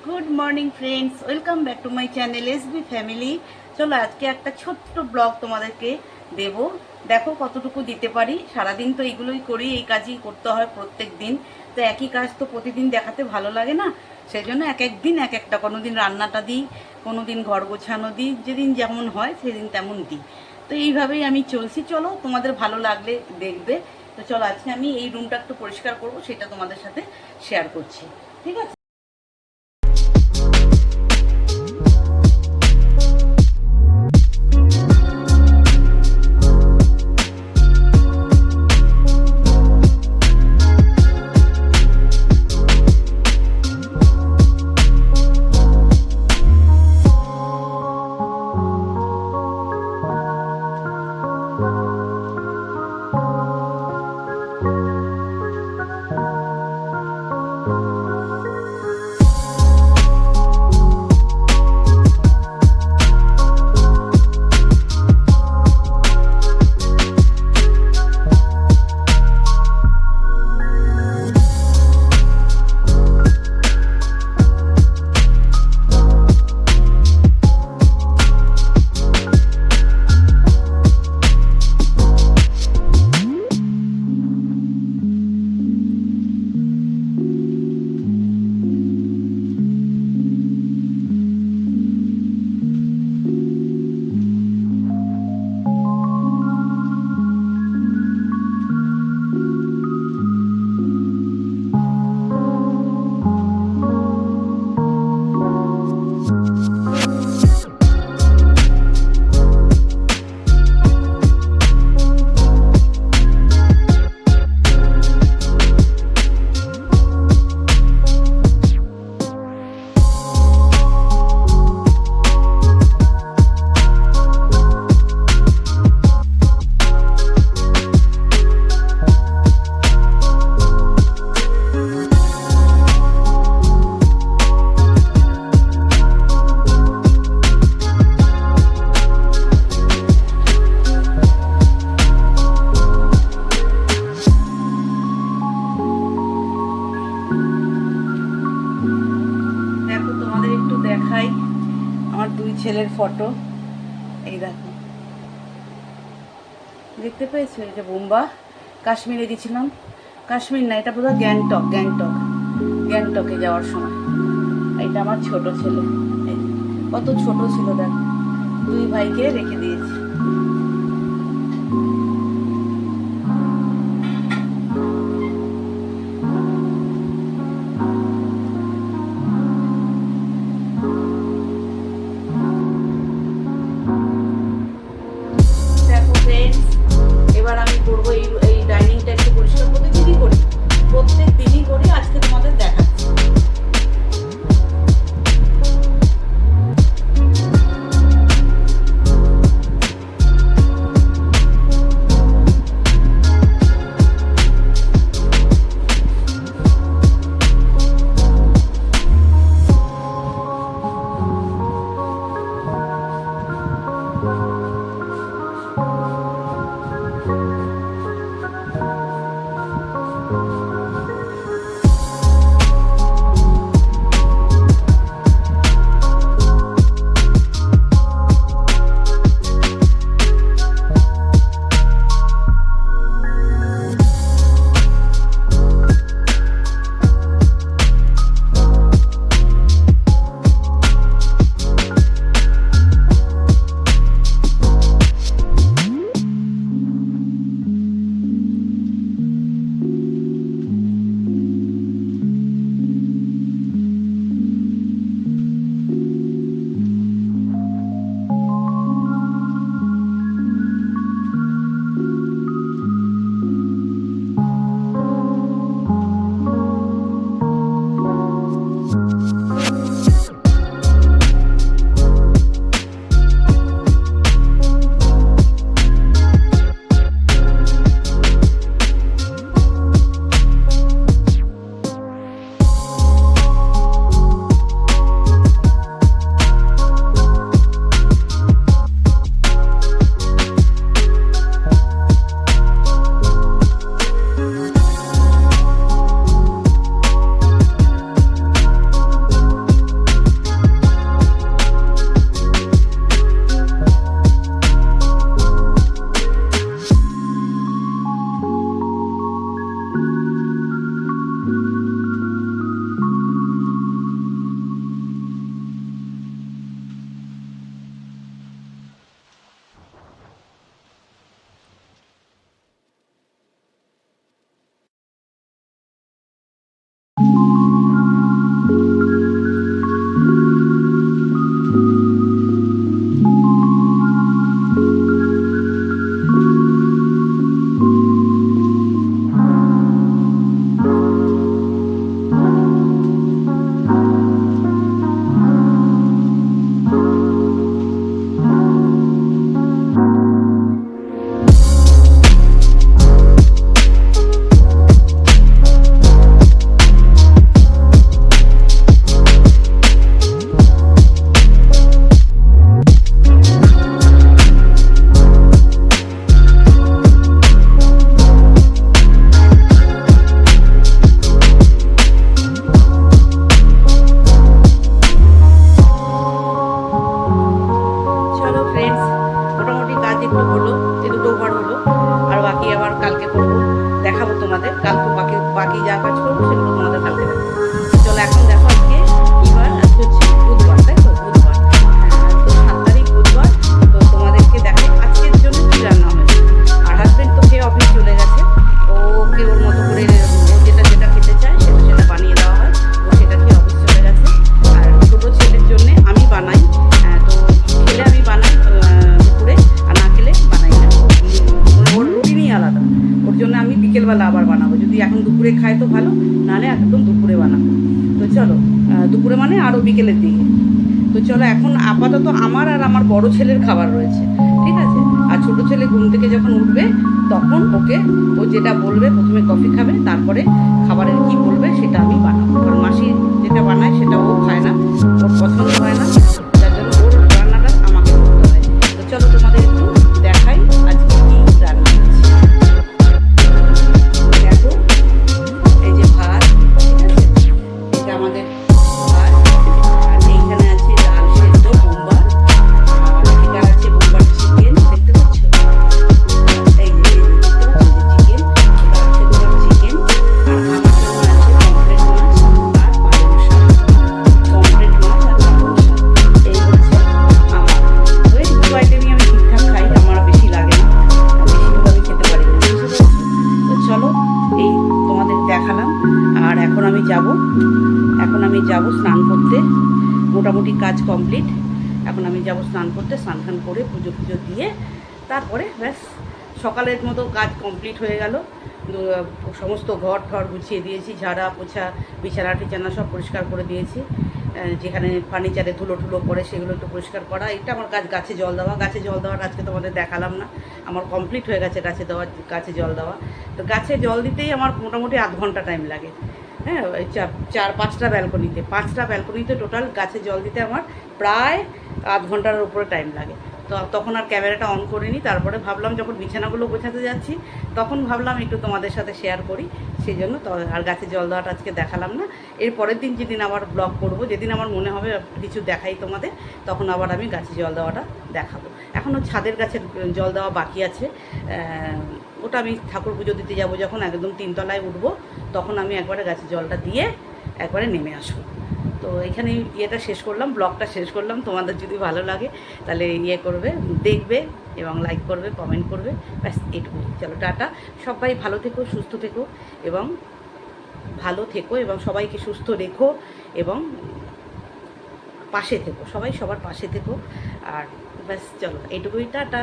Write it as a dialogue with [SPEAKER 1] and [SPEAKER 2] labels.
[SPEAKER 1] Good morning friends, welcome back to my channel SB family. চলো আজকে একটা ছোট্ট ব্লগ তোমাদেরকে দেব। দেখো কতটুকু দিতে পারি। সারাদিন তো এইগুলোই করি, এই কাজই করতে হয় প্রত্যেক দিন। তো একই কাজ তো প্রতিদিন দেখাতে ভালো লাগে না, সেই জন্য এক এক দিন এক একটা, কোনো দিন রান্নাটা দিই, কোনো দিন ঘর গোছানো দিই, যেদিন যেমন হয় সেদিন তেমন দিই। তো এইভাবেই আমি চলছি। চলো তোমাদের ভালো লাগলে দেখবে। তো চলো আজকে আমি এই রুমটা একটু পরিষ্কার করব, সেটা তোমাদের সাথে শেয়ার করছি, ঠিক আছে? দেখাই আমার দুই ছেলের ফটো। এই দেখো, দেখতে পেয়েছো? এই যে বোম্বা, কাশ্মীরে গেছিলাম। কাশ্মীর না, এটা বোধহয় গ্যাংটকে যাওয়ার সময়। এটা আমার ছোট ছেলে, কত ছোট ছিল দেখো। দুই ভাইকে রেখে দিয়েছি। এবার আমি করবো এই ডাইনিংটা একটু পরিষ্কার, প্রত্যেক দিনই করি, আজকে তোমাদের দেখাচ্ছি। চলো দুপুরে মানে আরও বিকেলের দিকে। তো চলো এখন আপাতত আমার আর আমার বড় ছেলের খাবার রয়েছে, ঠিক আছে। আর ছোট ছেলে ঘুম থেকে যখন উঠবে তখন ওকে ও যেটা বলবে, প্রথমে কফি খাবে, তারপরে খাবারের কি বলবে সেটা আমি বানাবো। কারণ মাসি যেটা বানায় সেটা ও খায় না, ওর পছন্দ হয় না, যার জন্য ওর রান্নাটা আমাকে করতে হয়। তো চলো তোমাদের একটু দেখাই আজকে কি রান্না হচ্ছে। দেখো এই যে ভাত, ঠিক আছে, এটা আমাদের ভাত। আর এইখানে আছে ডাল সেদ্ধ বোম্বার, আর এটা আছে বোম্বার চিকেন, দেখতে পাচ্ছ? এই যে দেখতে পাচ্ছ চিকেন, এটা হচ্ছে তোমার চিকেন। আর আমার জন্য আছে পমফ্রেট মাছ আর পালং শাক, পমফ্রেট মাছ আর পালং শাক। এই হচ্ছে আমার। তো এই দুটো আইটেমই আমি ঠিকঠাক খাই, আমার বেশি লাগে না, বেশিগুলো আমি খেতে পারি না, বুঝতে পেরেছো? তো চলো এই তোমাদের দেখালাম। আর এখন আমি যাব স্নান করতে। মোটামুটি কাজ কমপ্লিট। এখন আমি যাব স্নান করতে, স্নান টান করে পুজো পুজো দিয়ে তারপরে ব্যাস সকালের মতো কাজ কমপ্লিট হয়ে গেল। সমস্ত ঘর ঠর গুছিয়ে দিয়েছি, ঝাড়া পোছা বিছানা টিছানা সব পরিষ্কার করে দিয়েছি। যেখানে ফার্নিচারে ধুলো টুলো পড়ে সেগুলো একটু পরিষ্কার করা, এটা আমার কাজ। গাছে জল দেওয়া, গাছে জল দেওয়ার আজকে তোমাদের দেখালাম না, আমার কমপ্লিট হয়ে গেছে গাছে জল দেওয়া। তো গাছে জল দিতেই আমার মোটামুটি আধ ঘন্টা টাইম লাগে। হ্যাঁ, ওই 4-5টা ব্যালকনিতে টোটাল গাছে জল দিতে আমার প্রায় আধ ঘন্টার উপরে টাইম লাগে। তো তখন আর ক্যামেরাটা অন করিনি। তারপরে ভাবলাম যখন বিছানাগুলো গোছাতে যাচ্ছি তখন ভাবলাম একটু তোমাদের সাথে শেয়ার করি, সেই জন্য তো আর গাছে জল দেওয়াটা আজকে দেখালাম না। এর পরের দিন যেদিন আবার ব্লগ করব, যেদিন আমার মনে হবে কিছু দেখাই তোমাদের, তখন আবার আমি গাছে জল দেওয়াটা দেখাবো। এখনও ছাদের গাছে জল দেওয়া বাকি আছে, ওটা আমি ঠাকুর পুজো দিতে যাব যখন, একদম 3তলায় উঠবো, তখন আমি একবারে গাছে জলটা দিয়ে একবারে নেমে আসবো। তো এখানে শেষ করলাম, ব্লগটা শেষ করলাম। তোমাদের যদি ভালো লাগে তাহলে করবে, দেখবে এবং লাইক করবে, কমেন্ট করবে, ব্যাস এটুকুই। চলো টাটা, সবাই ভালো থেকো, সুস্থ থেকো এবং সবাইকে সুস্থ রেখো এবং পাশে থেকো, সবাই সবার পাশে থেকো। আর ব্যাস চলো এইটুকুই, টাটা।